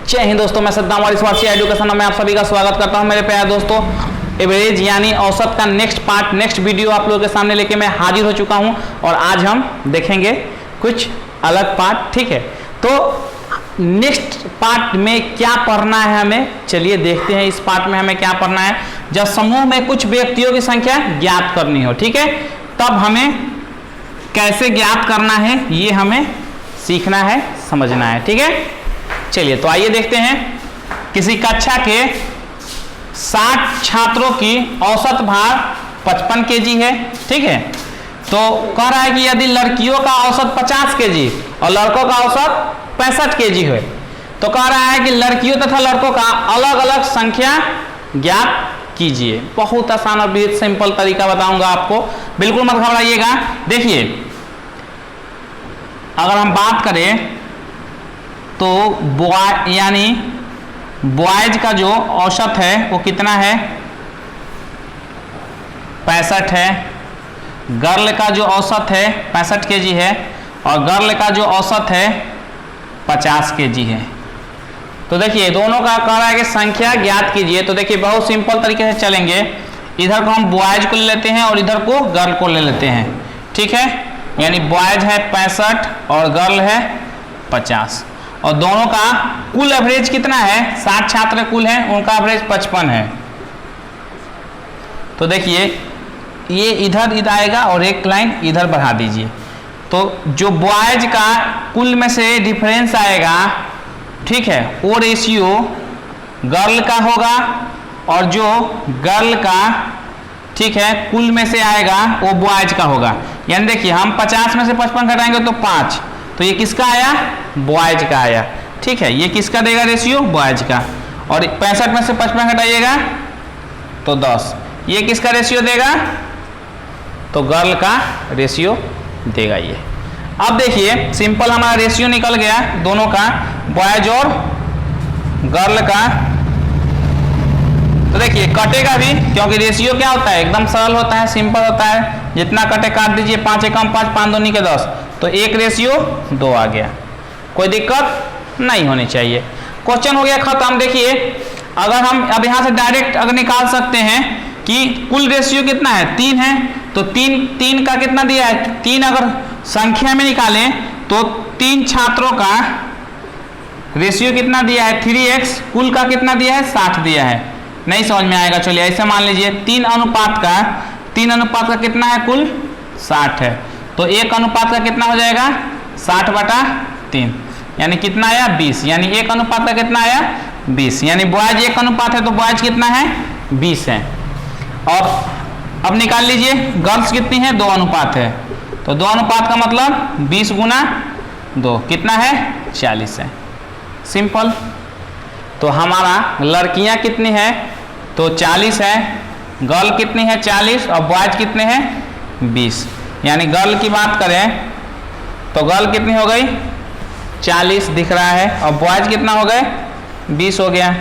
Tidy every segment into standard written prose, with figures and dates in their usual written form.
जय हिंद दोस्तों, मैं सद्दाम और इस बार एजुकेशन में आप सभी का स्वागत करता हूं। मेरे प्यारे दोस्तों, एवरेज यानी औसत का नेक्स्ट वीडियो आप लोगों के सामने लेके मैं हाजिर हो चुका हूं और आज हम देखेंगे कुछ अलग पार्ट। ठीक है, तो नेक्स्ट पार्ट में क्या पढ़ना है हमें, चलिए देखते हैं इस पार्ट में हमें क्या पढ़ना है। जब समूह में कुछ व्यक्तियों की संख्या ज्ञात करनी हो, ठीक है, तब हमें कैसे ज्ञात करना है ये हमें सीखना है, समझना है। ठीक है, चलिए तो आइए देखते हैं। किसी कक्षा के 60 छात्रों की औसत भार 55 केजी है। ठीक है, तो कह रहा है कि यदि लड़कियों का औसत 50 केजी और लड़कों का औसत 65 केजी है, तो कह रहा है कि लड़कियों तथा लड़कों का अलग अलग संख्या ज्ञात कीजिए। बहुत आसान और बहुत सिंपल तरीका बताऊंगा आपको, बिल्कुल मत घबराइएगा। देखिए, अगर हम बात करें तो बॉयज का जो औसत है वो कितना है, 65 है। गर्ल का जो औसत है 65 केजी है और गर्ल का जो औसत है 50 केजी है। तो देखिए दोनों का कह रहा है कि संख्या ज्ञात कीजिए। तो देखिए बहुत सिंपल तरीके से चलेंगे। इधर को हम बॉयज को ले लेते हैं और इधर को गर्ल को ले लेते हैं। ठीक है, यानी बॉयज है 65 और गर्ल है 50 और दोनों का कुल एवरेज कितना है, 60 छात्र कुल हैं, उनका एवरेज 55 है। तो देखिए ये इधर आएगा और एक लाइन इधर बढ़ा दीजिए। तो जो बॉयज का कुल में से डिफरेंस आएगा, ठीक है, वो रेशियो गर्ल का होगा और जो गर्ल का, ठीक है, कुल में से आएगा वो बॉयज का होगा। यानी देखिए हम 50 में से 55 घटाएंगे तो 5, तो ये किसका आया, बॉयज का आया। ठीक है, ये किसका देगा रेशियो, बॉयज का। और 65 में से 55 घटाइएगा तो 10, ये किसका रेशियो देगा, तो गर्ल का रेशियो देगा ये। अब देखिए सिंपल हमारा रेशियो निकल गया दोनों का, बॉयज और गर्ल का। तो देखिए कटेगा भी, क्योंकि रेशियो क्या होता है, एकदम सरल होता है, सिंपल होता है। जितना कटे काट दीजिए, 5 एकम 5, 5 दूनी के 10, तो एक रेशियो 2 आ गया। कोई दिक्कत नहीं होनी चाहिए। क्वेश्चन हो गया खत्म। देखिए अगर हम अब यहाँ से डायरेक्ट अगर निकाल सकते हैं कि कुल रेशियो कितना है, 3 है, तो 3 का कितना दिया है, 3 अगर संख्या में निकालें तो 3 छात्रों का रेशियो कितना दिया है, 3x, कुल का कितना दिया है, 60 दिया है। नहीं समझ में आएगा, चलिए ऐसे मान लीजिए 3 अनुपात का कितना है, कुल 60 है, तो 1 अनुपात का कितना हो जाएगा, 60/3, यानी कितना आया, 20। यानी 1 अनुपात का कितना आया, 20। यानी बॉयज 1 अनुपात है तो बॉयज कितना है, 20 है। और अब निकाल लीजिए गर्ल्स कितनी है, 2 अनुपात है, तो 2 अनुपात का मतलब 20 गुना 2 कितना है, 40 है। सिंपल। तो हमारा लड़कियां कितनी है, तो 40 है, गर्ल कितनी है 40 और बॉयज कितने हैं 20। यानी गर्ल की बात करें तो गर्ल कितनी हो गई, 40 दिख रहा है और बॉयज कितना हो गए, 20 हो गया।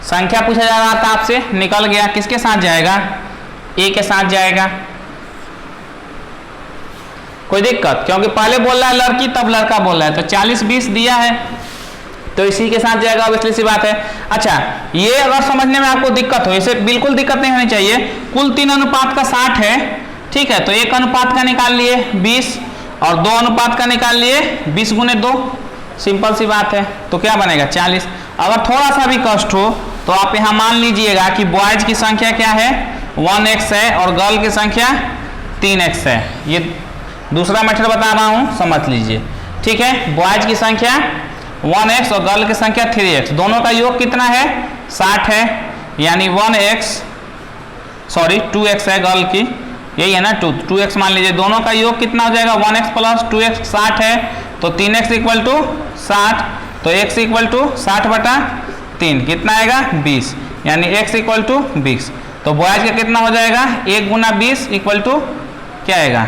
संख्या पूछा जा रहा था आपसे, निकल गया। किसके साथ जाएगा, ए के साथ जाएगा। कोई दिक्कत, क्योंकि पहले बोल रहा है लड़की तब लड़का बोल रहा है, तो 40-20 दिया है तो इसी के साथ जाएगा, अब इसलिए सी बात है। अच्छा, ये अगर समझने में आपको दिक्कत हो, इसे बिल्कुल दिक्कत नहीं होनी चाहिए। कुल 3 अनुपात का 60 है, ठीक है, तो 1 अनुपात का निकाल लिए 20 और 2 अनुपात का निकाल लिए 20 गुने 2, सिंपल सी बात है। तो क्या बनेगा, 40। अगर थोड़ा सा भी कष्ट हो तो आप यहाँ मान लीजिएगा कि बॉयज की संख्या क्या है, 1x है और गर्ल की संख्या 3x है। ये दूसरा मेथड बता रहा हूँ, समझ लीजिए। ठीक है, बॉयज की संख्या 1x और गर्ल की संख्या 3x, दोनों का योग कितना है, 60 है। यानी 2x है गर्ल की, यही है ना, 2x मान लीजिए। दोनों का योग कितना हो जाएगा, 1x + 2x 60 है, तो 3x = 60, तो x = 60/3 कितना आएगा, 20। यानी x = 20। तो बॉयज का कितना हो जाएगा, 1 गुना 20 = क्या आएगा,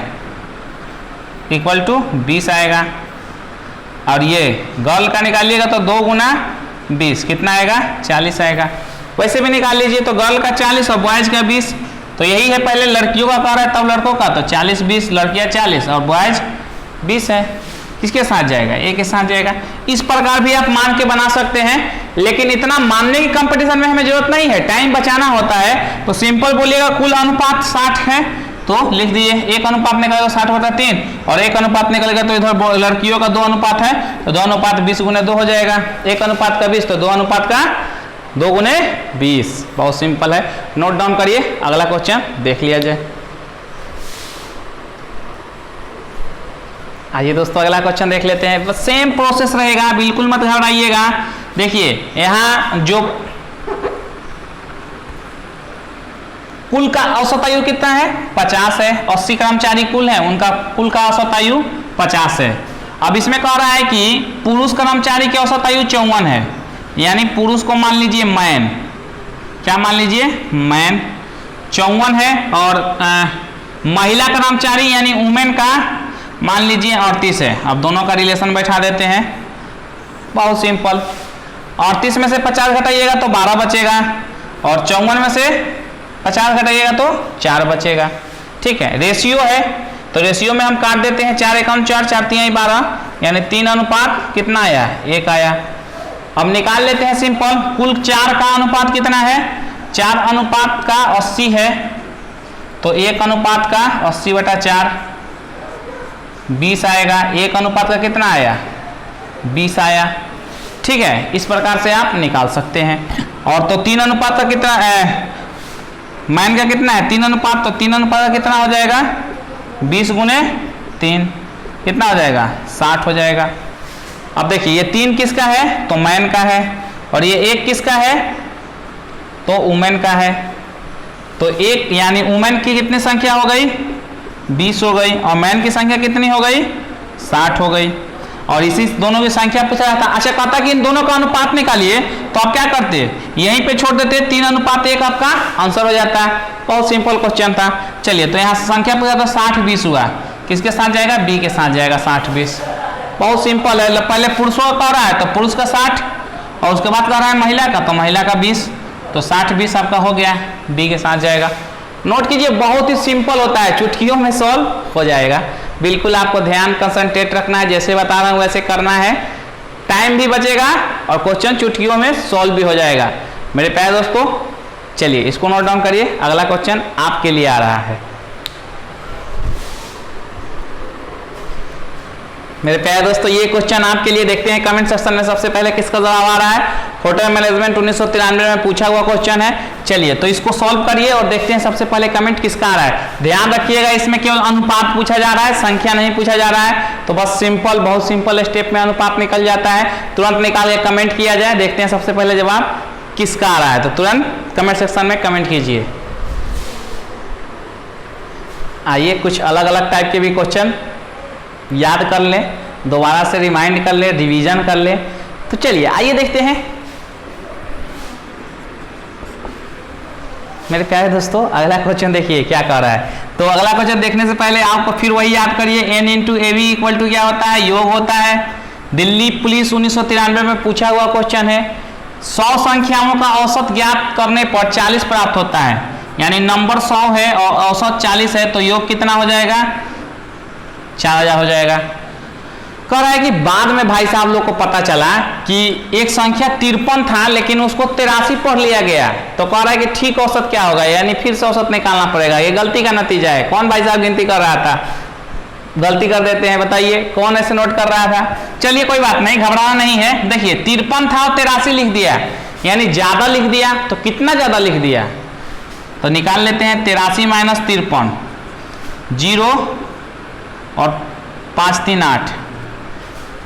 =20 आएगा। और ये गर्ल का निकालिएगा तो 2 गुना 20 कितना आएगा, 40 आएगा। वैसे भी निकाल लीजिए तो गर्ल का 40 और बॉयज का 20, तो यही है, पहले लड़कियों का कह रहा है तब लड़कों का, तो 40-20, लड़कियां 40 और बॉयज 20 है। किसके साथ जाएगा, ए के साथ जाएगा। इस प्रकार भी आप मान के बना सकते हैं, लेकिन इतना मानने की कंपटीशन में हमें जरूरत नहीं है, टाइम बचाना होता है। तो सिंपल बोलिएगा कुल अनुपात 60 है, तो लिख दिए। एक अनुपात निकलेगा 60/3 और एक अनुपात निकलेगा तो इधर लड़कियों का 2 अनुपात है, तो 2 अनुपात 20 × 2 हो जाएगा। एक अनुपात का 20 तो 2 अनुपात का 2 × 20। बहुत सिंपल है, नोट डाउन करिए, अगला क्वेश्चन देख लिया जाए। आइए दोस्तों अगला क्वेश्चन देख लेते हैं। बस सेम प्रोसेस रहेगा, बिल्कुल मत घबराइएगा। देखिए यहाँ जो कुल का औसत आयु कितना है, 50 है। 80 कर्मचारी कुल है, उनका कुल का औसत आयु 50 है। अब इसमें कह रहा है कि पुरुष कर्मचारी की औसत आयु 54 है, यानी पुरुष को मान लीजिए मैन, क्या मान लीजिए मैन 54 है, और महिला कर्मचारी यानी वुमेन का मान लीजिए 38 है। अब दोनों का रिलेशन बैठा देते हैं, बहुत सिंपल। 38 में से 50 घटाइएगा तो 12 बचेगा, और 54 में से 50 घटाइएगा तो 4 बचेगा। ठीक है, रेशियो है तो रेशियो में हम काट देते हैं, 4 एकम 4, 4 3 12, यानी 3 अनुपात कितना आया, 1 आया। अब निकाल लेते हैं सिंपल, कुल 4 का अनुपात कितना है, 4 अनुपात का 80 है, तो 1 अनुपात का 80/4 20 आएगा। 1 अनुपात का कितना आया, 20 आया। ठीक है, इस प्रकार से आप निकाल सकते हैं। और तो 3 अनुपात का कितना है, मैन का कितना है 3 अनुपात, तो 3 अनुपात का कितना हो जाएगा, 20 × 3 कितना हो जाएगा, 60 हो जाएगा। अब देखिए ये 3 किसका है, तो मैन का है, और ये 1 किसका है, तो वुमेन का है। तो 1 यानी वुमेन की कितनी संख्या हो गई, 20 हो गई, और मैन की संख्या कितनी हो गई, 60 हो गई। और इसी दोनों की संख्या पूछा जाता। अच्छा कहता कि इन दोनों का अनुपात निकालिए, तो आप क्या करते, यहीं पे छोड़ देते, 3 अनुपात 1 आपका आंसर हो जाता है। बहुत सिंपल क्वेश्चन था। चलिए तो यहाँ से संख्या पूछा तो 60-20 हुआ, किसके साथ जाएगा, बी के साथ जाएगा 60-20। बहुत सिंपल है, पहले पुरुषों का कह रहा है तो पुरुष का 60, और उसके बाद कह रहा है महिला का, तो महिला का 20, तो 60-20 आपका हो गया, बी के साथ जाएगा। नोट कीजिए, बहुत ही सिंपल होता है, चुटकियों में सॉल्व हो जाएगा। बिल्कुल आपको ध्यान कंसंट्रेट रखना है, जैसे बता रहा हूँ वैसे करना है, टाइम भी बचेगा और क्वेश्चन चुटकियों में सॉल्व भी हो जाएगा। मेरे प्यारे दोस्तों चलिए इसको नोट डाउन करिए, अगला क्वेश्चन आपके लिए आ रहा है। मेरे प्यारे दोस्तों ये क्वेश्चन आपके लिए, देखते हैं कमेंट सेक्शन में सबसे पहले किसका जवाब आ रहा है। होटल मैनेजमेंट 1993 में पूछा हुआ क्वेश्चन है। चलिए तो इसको सॉल्व करिए और देखते हैं सबसे पहले कमेंट किसका आ रहा है। ध्यान रखिएगा इसमें केवल अनुपात पूछा जा रहा है, संख्या नहीं पूछा जा रहा है। तो बस सिंपल, बहुत सिंपल स्टेप में अनुपात निकल जाता है। तुरंत निकाल के कमेंट किया जाए, देखते हैं सबसे पहले जवाब किसका आ रहा है। तो तुरंत कमेंट सेक्शन में कमेंट कीजिए। आइए कुछ अलग अलग टाइप के भी क्वेश्चन याद कर लें, दोबारा से रिमाइंड कर ले, रिवीजन कर ले। तो चलिए आइए देखते हैं। मेरे प्यारे दोस्तों अगला क्वेश्चन देखिए क्या कह रहा है। तो अगला क्वेश्चन देखने से पहले आपको फिर वही याद करिए, n × AB इक्वल टू क्या होता है, योग होता है। दिल्ली पुलिस 1993 में पूछा हुआ क्वेश्चन है। 100 संख्याओं का औसत ज्ञात करने पर 40 प्राप्त होता है, यानी नंबर 100 है और औसत 40 है, तो योग कितना हो जाएगा, 4000 हो जाएगा। कह रहा है कि बाद में भाई साहब लोग को पता चला कि एक संख्या 53 था लेकिन उसको 83 पढ़ लिया गया। तो कह रहा है कि ठीक औसत क्या होगा, यानी फिर से औसत निकालना पड़ेगा। ये गलती का नतीजा है। कौन भाई साहब गिनती कर रहा था, गलती कर देते हैं, बताइए कौन ऐसे नोट कर रहा था। चलिए कोई बात नहीं, घबराना नहीं है। देखिए 53 था और 83 लिख दिया, यानी ज्यादा लिख दिया। तो कितना ज्यादा लिख दिया, तो निकाल लेते हैं 83 - 53, 0 और 5 3 8,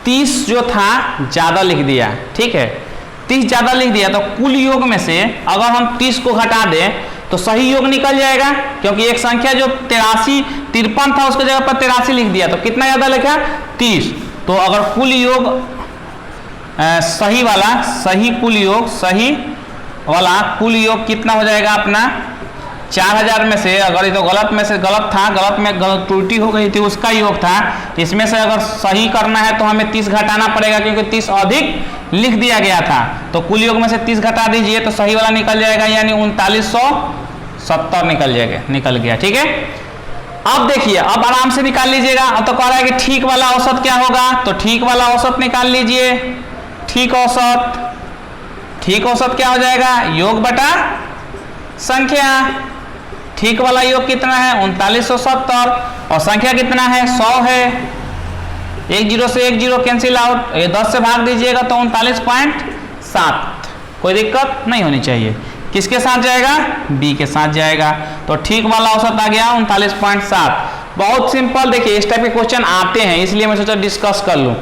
30 जो था ज्यादा लिख दिया। ठीक है, 30 ज्यादा लिख दिया, तो कुल योग में से अगर हम 30 को घटा दें तो सही योग निकल जाएगा, क्योंकि एक संख्या जो 53 था उसके जगह पर 83 लिख दिया, तो कितना ज्यादा लिखा, 30। तो अगर कुल योग सही वाला, सही कुल योग, सही वाला कुल योग कितना हो जाएगा अपना 4000 में से, अगर ये तो गलत में से गलत था, गलत में त्रुटि हो गई थी, उसका योग था। इसमें से अगर सही करना है तो हमें 30 घटाना पड़ेगा, क्योंकि 30 अधिक लिख दिया गया था। तो कुल योग में से 30 घटा दीजिए तो सही वाला निकल जाएगा, यानी 3970 निकल गया। ठीक है, अब देखिए, अब आराम से निकाल लीजिएगा। अब तो कह रहा है कि ठीक वाला औसत क्या होगा, तो ठीक वाला औसत निकाल लीजिए। ठीक औसत क्या हो जाएगा, योग बटा संख्या। ठीक वाला योग कितना है 3970 और संख्या कितना है 100 है। 1 0 से 1 0 कैंसिल आउट, ये 10 से भाग दीजिएगा तो 39.7। कोई दिक्कत नहीं होनी चाहिए। किसके साथ जाएगा, बी के साथ जाएगा। तो ठीक वाला औसत आ गया 39.7। बहुत सिंपल। देखिए इस टाइप के क्वेश्चन आते हैं, इसलिए मैं सोचा डिस्कस कर लूँ,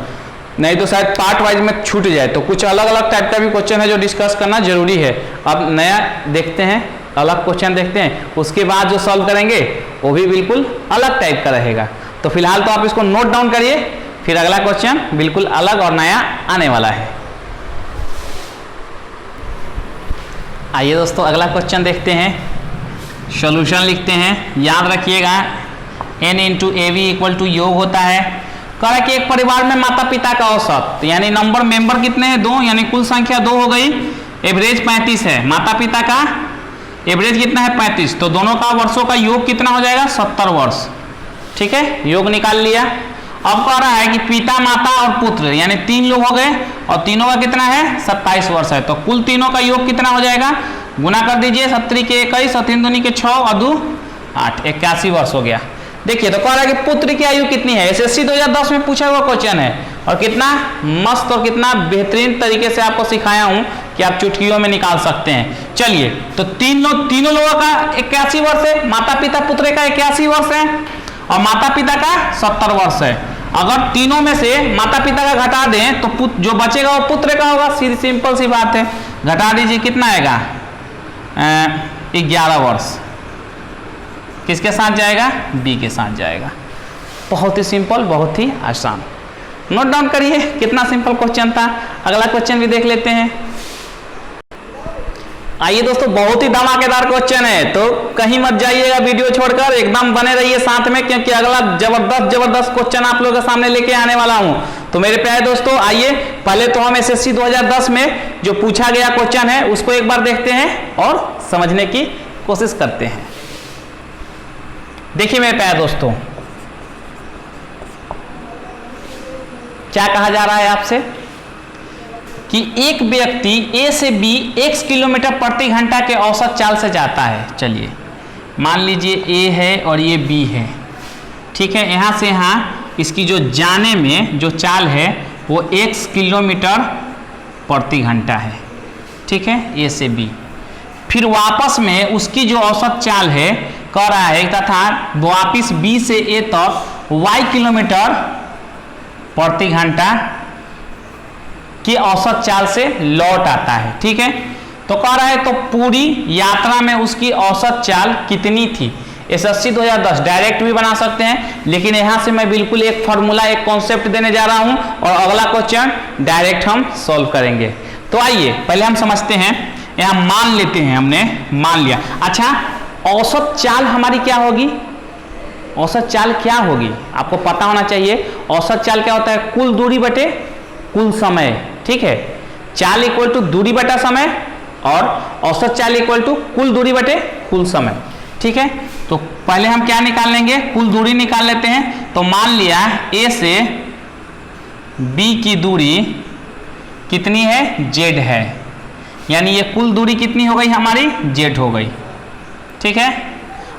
नहीं तो शायद पार्ट वाइज में छूट जाए। तो कुछ अलग अलग टाइप का भी क्वेश्चन है जो डिस्कस करना जरूरी है। अब नया देखते हैं, अलग क्वेश्चन देखते हैं, उसके बाद जो सॉल्व करेंगे वो भी बिल्कुल अलग टाइप का रहेगा। तो फिलहाल तो आप इसको नोट डाउन करिए, फिर अगला क्वेश्चन बिल्कुल अलग और नया आने वाला है। आइए दोस्तों अगला क्वेश्चन देखते हैं, सॉल्यूशन लिखते हैं। याद रखिएगा n into a V equal to योग होता है। कह रहा है कि एक परिवार में माता पिता का औसत, यानी नंबर मेंबर कितने हैं 2, यानी कुल संख्या 2 हो गई, एवरेज 35 है। माता पिता का एवरेज कितना है 35, तो दोनों का वर्षों का योग कितना हो जाएगा 70 वर्ष। ठीक है, योग निकाल लिया। अब कह रहा है कि पिता माता और पुत्र यानी 3 लोग हो गए और तीनों का कितना है 27 वर्ष है। तो कुल तीनों का योग कितना हो जाएगा, गुना कर दीजिए, 70 के 21 और 3 दूनी के 6 और 2 8, 81 वर्ष हो गया। देखिए तो कह रहा है कि पुत्र की आयु कितनी है, एसएससी 2010 में पूछा हुआ क्वेश्चन है और कितना मस्त और कितना बेहतरीन तरीके से आपको सिखाया हूं कि आप चुटकियों में निकाल सकते हैं। चलिए तो तीनों लोगों का 81 वर्ष है, माता पिता पुत्र का 81 वर्ष है और माता पिता का 70 वर्ष है। अगर तीनों में से माता पिता का घटा दें तो जो बचेगा वो पुत्र का होगा, सीधी सिंपल सी बात है। घटा दीजिए, कितना आएगा 11 वर्ष। किसके साथ जाएगा, बी के साथ जाएगा। बहुत ही सिंपल, बहुत ही आसान। नोट डाउन करिए कितना सिंपल क्वेश्चन था। अगला क्वेश्चन भी देख लेते हैं। आइए दोस्तों, बहुत ही धमाकेदार क्वेश्चन है, तो कहीं मत जाइएगा वीडियो छोड़कर, एकदम बने रहिए साथ में, क्योंकि अगला जबरदस्त क्वेश्चन आप लोगों के सामने लेके आने वाला हूं। तो मेरे प्यारे दोस्तों आइए, पहले तो हम एसएससी 2010 में जो पूछा गया क्वेश्चन है उसको एक बार देखते हैं और समझने की कोशिश करते हैं। देखिए मेरे प्यारे दोस्तों, क्या कहा जा रहा है आपसे कि एक व्यक्ति ए से बी x किलोमीटर प्रति घंटा के औसत चाल से जाता है। चलिए मान लीजिए ए है और ये बी है, ठीक है। यहाँ से यहाँ इसकी जो जाने में जो चाल है वो x किलोमीटर प्रति घंटा है, ठीक है, ए से बी। फिर वापस में उसकी जो औसत चाल है कह रहा है तथा वापिस बी से ए तक y किलोमीटर प्रति घंटा की औसत चाल से लौट आता है, ठीक है। तो कह रहा है तो पूरी यात्रा में उसकी औसत चाल कितनी थी। एसएससी 2010 डायरेक्ट भी बना सकते हैं, लेकिन यहाँ से मैं बिल्कुल एक फॉर्मूला, एक कॉन्सेप्ट देने जा रहा हूँ और अगला क्वेश्चन डायरेक्ट हम सॉल्व करेंगे। तो आइए पहले हम समझते हैं। यहाँ मान लेते हैं, हमने मान लिया। अच्छा, औसत चाल हमारी क्या होगी, औसत चाल क्या होगी आपको पता होना चाहिए। औसत चाल क्या होता है, कुल दूरी बटे कुल समय, ठीक है। चाल इक्वल टू दूरी बटा समय और औसत चाल इक्वल टू कुल दूरी बटे कुल समय, ठीक है। तो पहले हम क्या निकाल लेंगे, कुल दूरी निकाल लेते हैं। तो मान लिया ए से बी की दूरी कितनी है, जेड है, यानी ये कुल दूरी कितनी हो गई हमारी, जेड हो गई, ठीक है।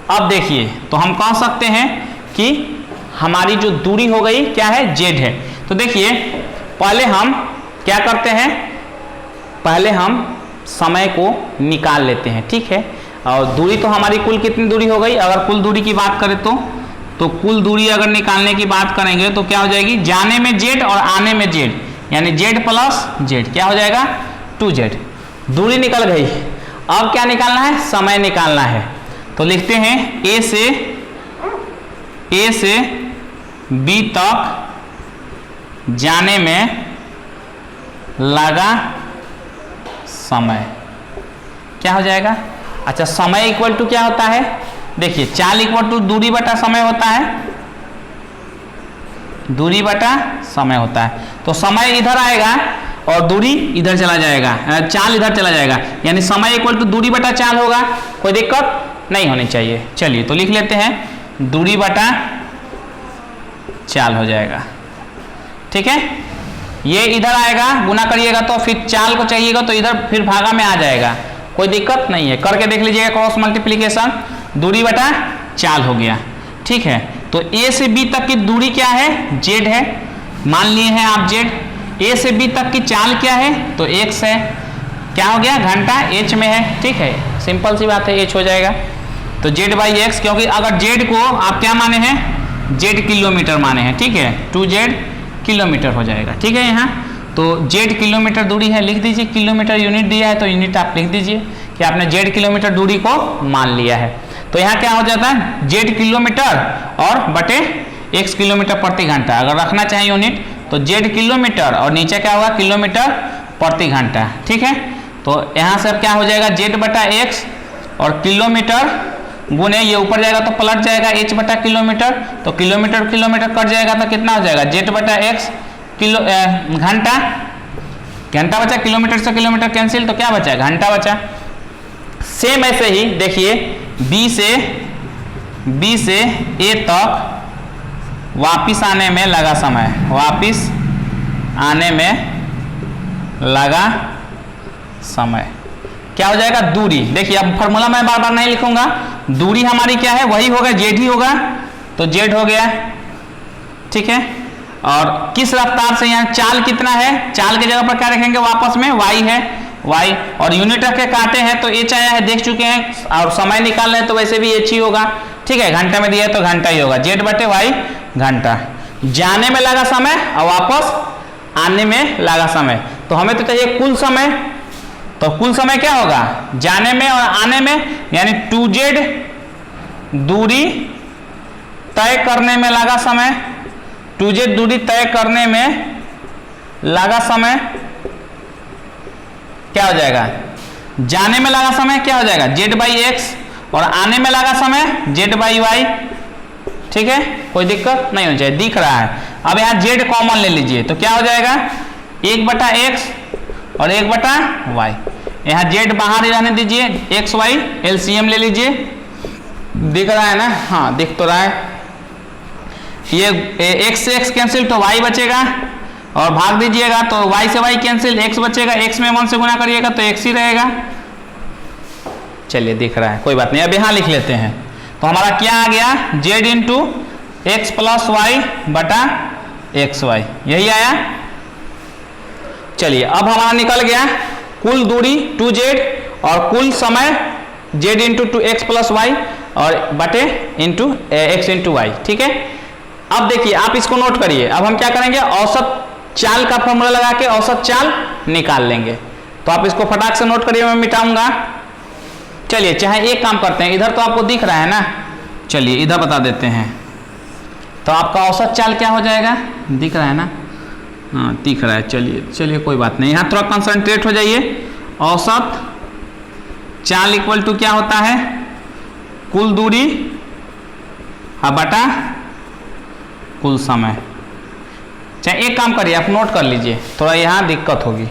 अब देखिए तो हम कह सकते हैं कि हमारी जो दूरी हो गई क्या है, जेड है। तो देखिए पहले हम क्या करते हैं, पहले हम समय को निकाल लेते हैं, ठीक है। और दूरी तो हमारी कुल कितनी दूरी हो गई, अगर कुल दूरी की बात करें तो कुल दूरी अगर निकालने की बात करेंगे तो क्या हो जाएगी, जाने में जेड और आने में जेड, यानी जेड प्लस जेड क्या हो जाएगा 2z। दूरी निकल गई, अब क्या निकालना है, समय निकालना है। तो लिखते हैं ए से बी तक जाने में लगा समय क्या हो जाएगा। अच्छा, समय इक्वल टू क्या होता है, देखिए चाल इक्वल टू दूरी बटा समय होता है, दूरी बटा समय होता है। तो समय इधर आएगा और दूरी इधर चला जाएगा, चाल इधर चला जाएगा, यानी समय इक्वल टू दूरी बटा चाल होगा। कोई दिक्कत नहीं होनी चाहिए। चलिए तो लिख लेते हैं दूरी बटा चाल हो जाएगा। ठीक है, ये इधर आएगा, गुना करिएगा तो फिर चाल को चाहिएगा तो इधर फिर भागा में आ जाएगा, कोई दिक्कत नहीं है, करके देख लीजिएगा क्रॉस मल्टीप्लिकेशन। दूरी बटा चाल हो गया। ठीक है, तो ए से बी तक की दूरी क्या है, जेड है, मान लिए हैं आप जेड। ए से बी तक की चाल क्या है, तो एक्स है, क्या हो गया, घंटा एच में है। ठीक है, सिंपल सी बात है, एच हो जाएगा। तो जेड बाई एक्स, क्योंकि अगर जेड को आप क्या माने हैं, जेड किलोमीटर माने हैं। ठीक है, 2z किलोमीटर हो जाएगा। ठीक है, यहाँ तो जेड किलोमीटर दूरी है, लिख दीजिए, किलोमीटर यूनिट दिया है तो यूनिट आप लिख दीजिए कि आपने जेड किलोमीटर दूरी को मान लिया है। तो यहाँ क्या हो जाता है, जेड किलोमीटर और बटे एक्स किलोमीटर प्रति घंटा। अगर रखना चाहे यूनिट तो जेड किलोमीटर और नीचे क्या होगा, किलोमीटर प्रति घंटा। ठीक है, तो यहाँ से क्या हो जाएगा, जेड बटा एक्स और किलोमीटर गुने ये ऊपर जाएगा तो पलट जाएगा एच बटा किलोमीटर, तो किलोमीटर किलोमीटर कट जाएगा तो कितना हो जाएगा, जेड बटा एक्स किलो घंटा, घंटा बचा, किलोमीटर से किलोमीटर कैंसिल तो क्या बचा, घंटा बचा। सेम ऐसे ही देखिए बी से ए तक वापिस आने में लगा समय, वापिस आने में लगा समय क्या हो जाएगा, दूरी। देखिए अब फॉर्मूला मैं बार बार नहीं लिखूंगा, दूरी हमारी क्या है, वही होगा, जेड ही होगा, तो जेड हो गया। ठीक है, और किस रफ्तार से, यहाँ चाल कितना है, चाल की जगह पर क्या रखेंगे, वापस में वाई है, वाई, और यूनिट रख के काटे हैं तो एच आया है, देख चुके हैं, और समय निकाल रहे हैं तो वैसे भी एच ही होगा। ठीक है, घंटे में दिया है तो घंटा ही होगा, जेड बटे वाई घंटा। जाने में लगा समय और वापस आने में लगा समय, तो हमें तो चाहिए कुल समय, तो कुल समय क्या होगा, जाने में और आने में, यानी 2z दूरी तय करने में लगा समय, 2z दूरी तय करने में लगा समय क्या हो जाएगा, जाने में लगा समय क्या हो जाएगा, जेड बाई एक्स, और आने में लगा समय जेड बाई वाई। ठीक है, कोई दिक्कत नहीं होनी चाहिए, दिख रहा है। अब यहाँ जेड कॉमन ले लीजिए तो क्या हो जाएगा, 1 बटा एक्स और 1 बटा वाई। यहाँ जेड बाहर ही रहने दीजिए, एक्स वाई एलसीएम ले लीजिए, दिख रहा है ना, हाँ दिख तो रहा है। ये एक्स से एक्स कैंसिल तो वाई बचेगा, और भाग दीजिएगा तो वाई से वाई कैंसिल, एक्स बचेगा, एक्स में 1 से गुना करिएगा तो एक्स ही रहेगा। चलिए दिख रहा है, कोई बात नहीं। अब यहाँ लिख लेते हैं, तो हमारा क्या आ गया, Z into X plus Y बटा एक्स वाई, यही आया। चलिए अब हमारा निकल गया कुल दूरी 2z और कुल समय z into 2x plus Y और बटे इंटू एक्स इंटू वाई। ठीक है, अब देखिए आप इसको नोट करिए। अब हम क्या करेंगे, औसत चाल का फॉर्मूला लगा के औसत चाल निकाल लेंगे। तो आप इसको फटाक से नोट करिए, मैं मिटाऊंगा। चलिए चाहे एक काम करते हैं, इधर तो आपको दिख रहा है ना, चलिए इधर बता देते हैं। तो आपका औसत चाल क्या हो जाएगा, दिख रहा है ना, हाँ दिख रहा है। चलिए चलिए कोई बात नहीं, यहाँ थोड़ा कंसंट्रेट हो जाइए। औसत चाल इक्वल टू क्या होता है, कुल दूरी बटा कुल समय। चाहे एक काम करिए, आप नोट कर लीजिए, थोड़ा यहाँ दिक्कत होगी,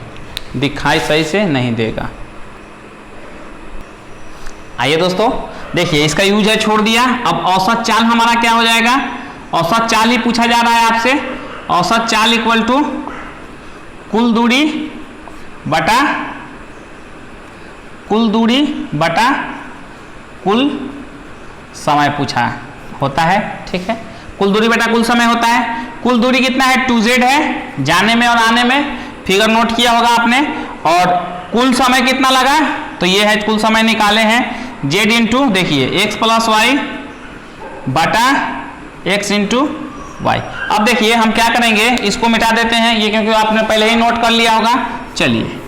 दिखाई सही से नहीं देगा। आइए दोस्तों देखिए, इसका यूज है छोड़ दिया। अब औसत चाल हमारा क्या हो जाएगा, औसत चाल ही पूछा जा रहा है आपसे। औसत चाल इक्वल टू कुल दूरी बटा कुल समय पूछा होता है। ठीक है, कुल दूरी बटा कुल समय होता है। कुल दूरी कितना है, 2z है, जाने में और आने में, फिगर नोट किया होगा आपने। और कुल समय कितना लगा, तो ये है कुल समय निकाले हैं, z इंटू देखिए x प्लस वाई बटा x इंटू वाई। अब देखिए हम क्या करेंगे, इसको मिटा देते हैं, ये क्योंकि आपने पहले ही नोट कर लिया होगा। चलिए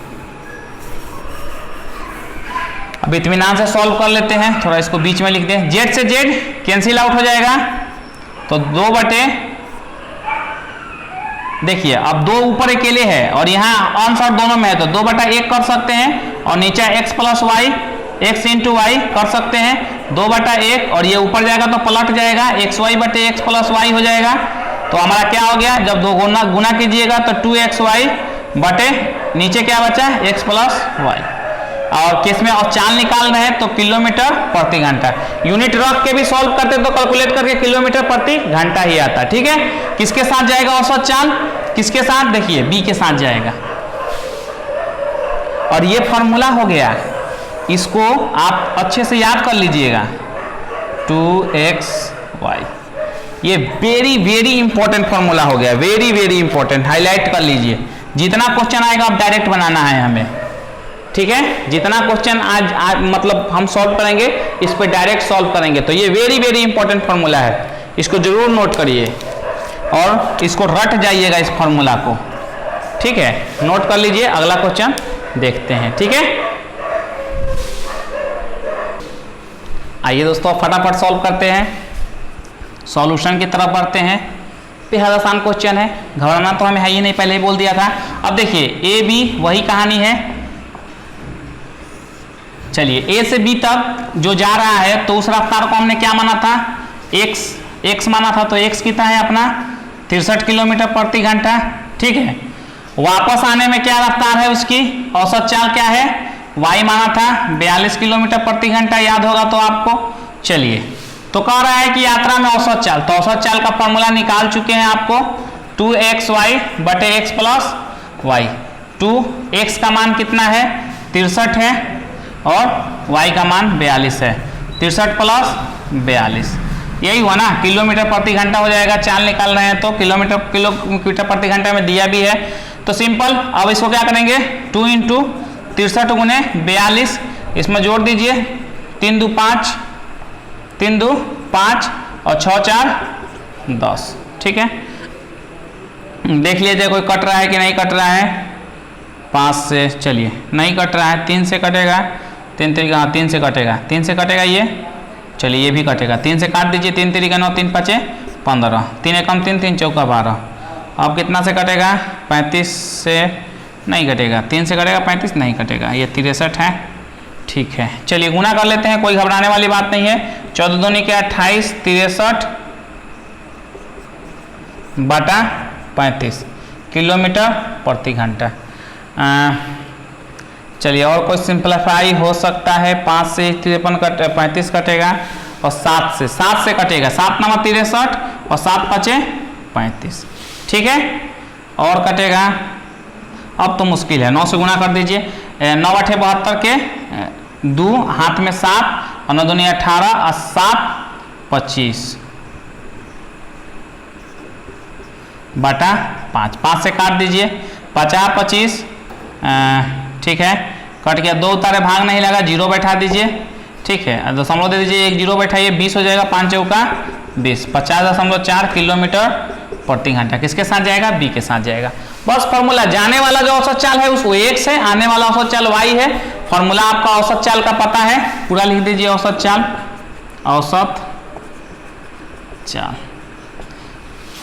अब इत्मीनान से सॉल्व कर लेते हैं, थोड़ा इसको बीच में लिख दें। z से z कैंसिल आउट हो जाएगा, तो 2 बटे, देखिए अब 2 ऊपर अकेले है और यहाँ अंश और दोनों में है, तो 2 बटा 1 कर सकते हैं, और नीचे x plus Y x into Y कर सकते हैं, 2 बटा 1, और ये ऊपर जाएगा तो पलट जाएगा, एक्स वाई बटे एक्स प्लस वाई हो जाएगा। तो हमारा क्या हो गया, जब 2 गुना कीजिएगा तो 2xy बटे नीचे क्या बचा, x प्लस वाई। और किस में और चाल निकाल रहे हैं तो किलोमीटर प्रति घंटा। यूनिट रख के भी सॉल्व करते तो कैलकुलेट करके किलोमीटर प्रति घंटा ही आता। ठीक है, किसके साथ जाएगा औसत चाल, किसके साथ, देखिए बी के साथ जाएगा। और ये फॉर्मूला हो गया, इसको आप अच्छे से याद कर लीजिएगा, 2xy। ये वेरी वेरी इंपॉर्टेंट फॉर्मूला हो गया, वेरी वेरी इंपॉर्टेंट, हाईलाइट कर लीजिए। जितना क्वेश्चन आएगा आप डायरेक्ट बनाना है हमें। ठीक है, जितना क्वेश्चन आज मतलब हम सॉल्व करेंगे इस पे डायरेक्ट सॉल्व करेंगे। तो ये वेरी वेरी इंपॉर्टेंट फॉर्मूला है, इसको जरूर नोट करिए और इसको रट जाइएगा इस फॉर्मूला को। ठीक है, नोट कर लीजिए, अगला क्वेश्चन देखते हैं। ठीक है, आइए दोस्तों फटाफट सॉल्व करते हैं, सॉल्यूशन की तरफ बढ़ते हैं। बेहद आसान क्वेश्चन है, घबराना तो हमें है ही नहीं, पहले ही बोल दिया था। अब देखिए ए बी वही कहानी है। चलिए ए से बी तक जो जा रहा है तो उस रफ्तार को हमने क्या माना था, x माना था। तो x कितना है अपना 63 किलोमीटर प्रति घंटा। ठीक है, वापस आने में क्या रफ्तार है उसकी, औसत चाल क्या है, y माना था 42 किलोमीटर प्रति घंटा, याद होगा तो आपको। चलिए, तो कह रहा है कि यात्रा में औसत चाल, तो औसत चाल का फॉर्मूला निकाल चुके हैं आपको, 2xy बटे x प्लस y। 2x का मान कितना है 63 है और y का मान 42 है, 63 प्लस 42 यही हुआ ना, किलोमीटर प्रति घंटा हो जाएगा। चाल निकाल रहे हैं तो किलोमीटर प्रति घंटा में दिया भी है, तो सिंपल। अब इसको क्या करेंगे, 2 इंटू 63 गुने 42, इसमें जोड़ दीजिए, 3 दू 5, 3 दू 5 और 6 4 10। ठीक है, देख लीजिए कोई कट रहा है कि नहीं कट रहा है। 5 से चलिए नहीं कट रहा है, 3 से कटेगा, 3 तरीका, हाँ 3 से कटेगा, 3 से कटेगा ये। चलिए ये भी कटेगा, 3 से काट दीजिए, 3 तरीका 9, 3 5 15, 3 एकम 3, 3 चौका 12। अब कितना से कटेगा, 35 से नहीं कटेगा, 3 से कटेगा, 35 नहीं कटेगा, ये 63 है। ठीक है, चलिए गुना कर लेते हैं, कोई घबराने वाली बात नहीं है। 14 दूनी के 28, 63 बटा 35 किलोमीटर प्रति घंटा। चलिए और कोई सिंपलीफाई हो सकता है, 5 से 35 कटेगा और 7 से कटेगा, 7 नंबर 63 और 7 5 35। ठीक है, और कटेगा, अब तो मुश्किल है, 9 से गुना कर दीजिए, 9 8 72 के 2 हाथ में 7 और 9 दूनी 18 और 7 25 बटा 5। 5 से काट दीजिए, 50 25। ठीक है, कट गया, 2 उतारे भाग नहीं लगा, 0 बैठा दीजिए। ठीक है, दशमलव दे दीजिए, 1 0 बैठाइए, 20 हो जाएगा, 5 चौका 20, 50.4 किलोमीटर प्रति घंटा। किसके साथ जाएगा, बी के साथ जाएगा। बस फॉर्मूला, जाने वाला जो औसत चाल है उसको x है, आने वाला औसत चाल y है। फॉर्मूला आपका औसत चाल का पता है, पूरा लिख दीजिए, औसत चाल, औसत चाल,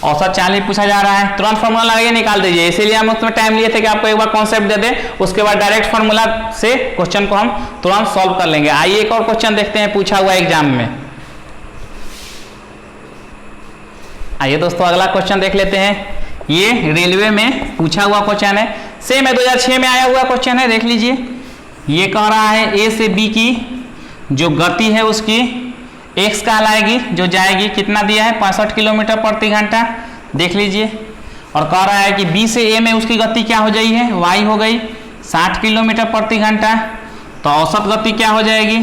औसत चाल ही पूछा जा रहा है, तुरंत फॉर्मूला लगाइए, निकाल दीजिए। इसीलिए हम उसमें टाइम लिए थे कि आपको एक बार कॉन्सेप्ट दे दें, उसके बाद डायरेक्ट फॉर्मूला से क्वेश्चन को हम तुरंत सॉल्व कर लेंगे। आइए एक और क्वेश्चन देखते हैं पूछा हुआ एग्जाम में। आइए दोस्तों अगला क्वेश्चन देख लेते हैं, ये रेलवे में पूछा हुआ क्वेश्चन है, सेम है, 2006 में आया हुआ क्वेश्चन है, देख लीजिए। ये कह रहा है ए से बी की जो गति है उसकी x कहलाएगी, जो जाएगी, कितना दिया है 65 किलोमीटर प्रति घंटा, देख लीजिए। और कह रहा है कि b से a में उसकी गति क्या हो जाई है, y हो गई 60 किलोमीटर प्रति घंटा। तो औसत गति क्या हो जाएगी,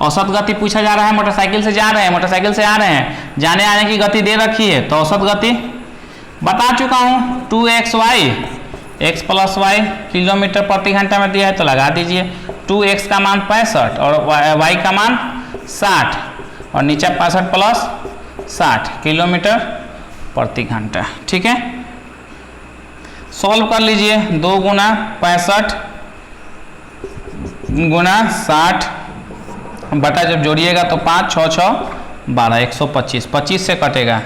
औसत गति पूछा जा रहा है, मोटरसाइकिल से जा रहे हैं, मोटरसाइकिल से आ रहे हैं, जाने आने की गति दे रखी है, तो औसत गति बता चुका हूँ, 2xy, x plus y kilometre प्रति घंटा में दिया है, तो लगा दीजिए। 2x का मान 65 और y का मान 60 और नीचे 65 प्लस 60 किलोमीटर प्रति घंटा। ठीक है, सॉल्व कर लीजिए, 2 गुना 65 गुना 60 बटा जब जोड़िएगा तो 5 6 6 12, 125, 25 से कटेगा,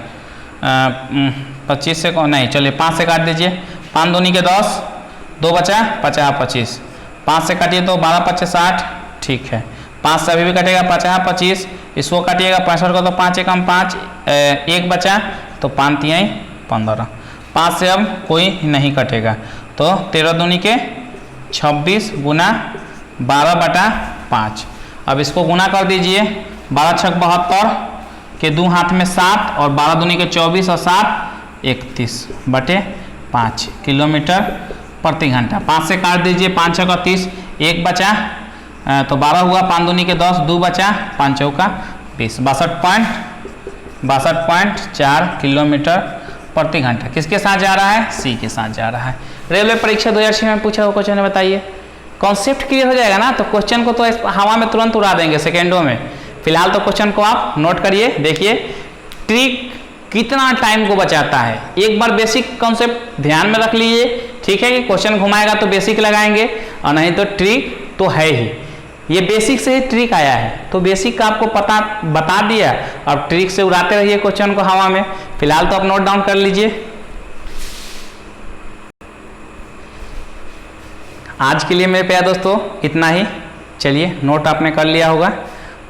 25 से नहीं, चलिए 5 से काट दीजिए, 5 दूनी के 10, 2 बचा 50 25, 5 से काटिए तो 12 5 60। ठीक है, 5 से अभी भी कटेगा 50 25, इसको काटिएगा 65 को तो 5 एकम 5, 1 बचा तो 5 3 15, 5 से अब कोई नहीं कटेगा, तो 13 दूनी के 26 गुना 12/5। अब इसको गुना कर दीजिए, 12 छक 72 के 2 हाथ में 7 और 12 दूनी के 24 और 7 31/5 किलोमीटर प्रति घंटा। 5 से काट दीजिए, 5 छक 30, 1 बचा तो 12 हुआ, 5 दूनी के 10, 2 बचा, 5 चौका 20, 62.4 किलोमीटर प्रति घंटा। किसके साथ जा रहा है? सी के साथ जा रहा है। रेलवे परीक्षा 2006 में पूछा हुआ क्वेश्चन है, बताइए। कॉन्सेप्ट क्लियर हो जाएगा ना, तो क्वेश्चन को तो हवा में तुरंत उड़ा देंगे सेकेंडों में। फिलहाल तो क्वेश्चन को आप नोट करिए, देखिए ट्रिक कितना टाइम को बचाता है। एक बार बेसिक कॉन्सेप्ट ध्यान में रख लीजिए, ठीक है, कि क्वेश्चन घुमाएगा तो बेसिक लगाएंगे और नहीं तो ट्रिक तो है ही। ये बेसिक से ही ट्रिक आया है, तो बेसिक का आपको पता बता दिया, अब ट्रिक से उड़ाते रहिए क्वेश्चन को हवा में। फिलहाल तो आप नोट डाउन कर लीजिए। आज के लिए मेरे प्यारे दोस्तों इतना ही। चलिए, नोट आपने कर लिया होगा,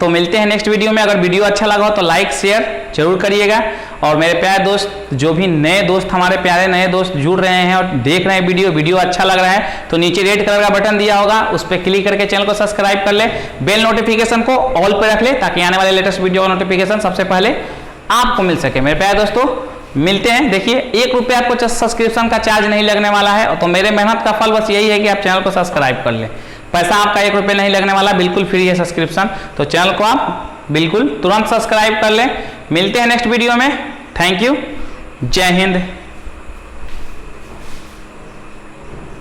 तो मिलते हैं नेक्स्ट वीडियो में। अगर वीडियो अच्छा लगा हो तो लाइक शेयर जरूर करिएगा। और मेरे प्यारे दोस्त, जो भी नए दोस्त, हमारे प्यारे नए दोस्त जुड़ रहे हैं और देख रहे हैं वीडियो अच्छा लग रहा है, तो नीचे रेड कलर का बटन दिया होगा, उस पर क्लिक करके चैनल को सब्सक्राइब कर ले, बेल नोटिफिकेशन को ऑल पे रख ले, ताकि आने वाले लेटेस्ट वीडियो का नोटिफिकेशन सबसे पहले आपको मिल सके। मेरे प्यारे दोस्तों मिलते हैं। देखिए, 1 रुपया आपको सब्सक्रिप्शन का चार्ज नहीं लगने वाला है, तो मेरे मेहनत का फल बस यही है कि आप चैनल को सब्सक्राइब कर लें। पैसा आपका 1 रुपये नहीं लगने वाला, बिल्कुल फ्री है सब्सक्रिप्शन, तो चैनल को आप बिल्कुल तुरंत सब्सक्राइब कर लें। मिलते हैं नेक्स्ट वीडियो में। Thank you. जय हिंद।